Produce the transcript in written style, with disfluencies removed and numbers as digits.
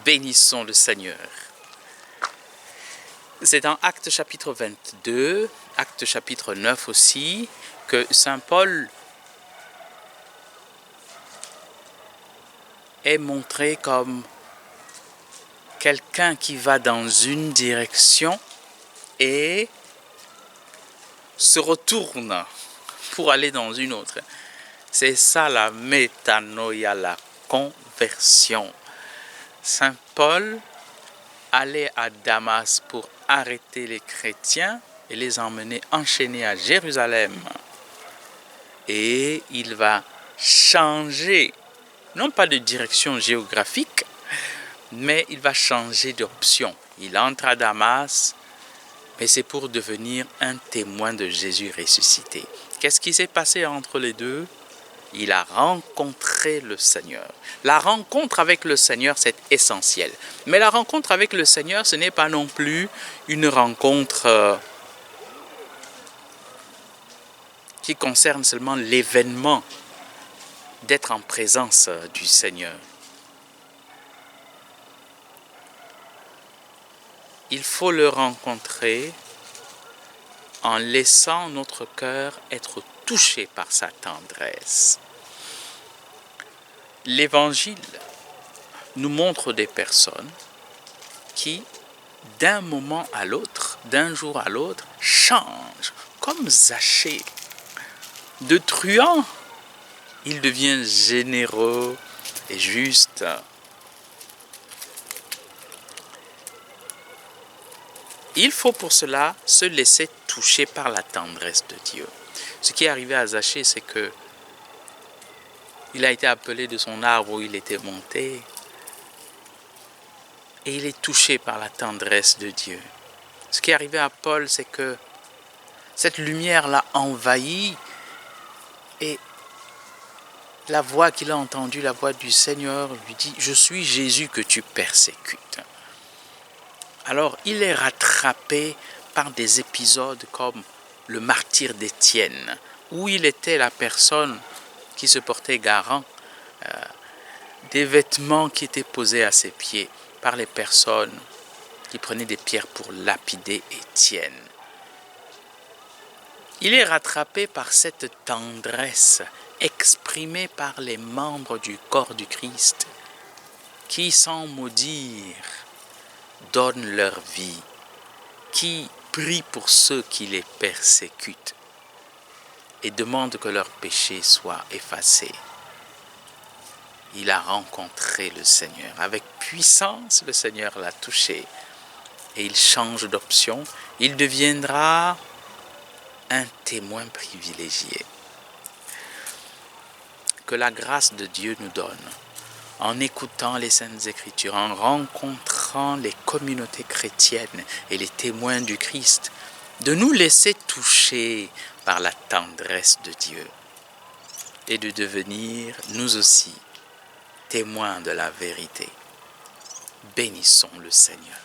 Bénissons le Seigneur. C'est dans Actes chapitre 22, Actes chapitre 9 aussi, que Saint Paul est montré comme quelqu'un qui va dans une direction et se retourne pour aller dans une autre. C'est ça la métanoïa, la conversion. Saint Paul allait à Damas pour arrêter les chrétiens et les emmener enchaînés à Jérusalem. Et il va changer, non pas de direction géographique, mais il va changer d'option. Il entre à Damas, mais c'est pour devenir un témoin de Jésus ressuscité. Qu'est-ce qui s'est passé entre les deux? Il a rencontré le Seigneur. La rencontre avec le Seigneur, c'est essentiel. Mais la rencontre avec le Seigneur, ce n'est pas non plus une rencontre qui concerne seulement l'événement d'être en présence du Seigneur. Il faut le rencontrer en laissant notre cœur être touché par sa tendresse. L'Évangile nous montre des personnes qui, d'un moment à l'autre, d'un jour à l'autre, changent, comme Zachée. De truand, il devient généreux et juste. Il faut pour cela se laisser toucher par la tendresse de Dieu. Ce qui est arrivé à Zachée, c'est que il a été appelé de son arbre où il était monté et il est touché par la tendresse de Dieu. Ce qui est arrivé à Paul, c'est que cette lumière l'a envahi et la voix qu'il a entendue, la voix du Seigneur, lui dit « Je suis Jésus que tu persécutes ». Alors, il est rattrapé par des épisodes comme le martyre d'Étienne, où il était la personne qui se portait garant des vêtements qui étaient posés à ses pieds par les personnes qui prenaient des pierres pour lapider Étienne. Il est rattrapé par cette tendresse exprimée par les membres du corps du Christ qui, sans mot dire, donnent leur vie, qui prient pour ceux qui les persécutent et demandent que leurs péchés soient effacés. Il a rencontré le Seigneur. Avec puissance, le Seigneur l'a touché. Et il change d'option. Il deviendra un témoin privilégié. Que la grâce de Dieu nous donne, en écoutant les Saintes Écritures, en rencontrant les communautés chrétiennes et les témoins du Christ, de nous laisser toucher par la tendresse de Dieu et de devenir, nous aussi, témoins de la vérité. Bénissons le Seigneur.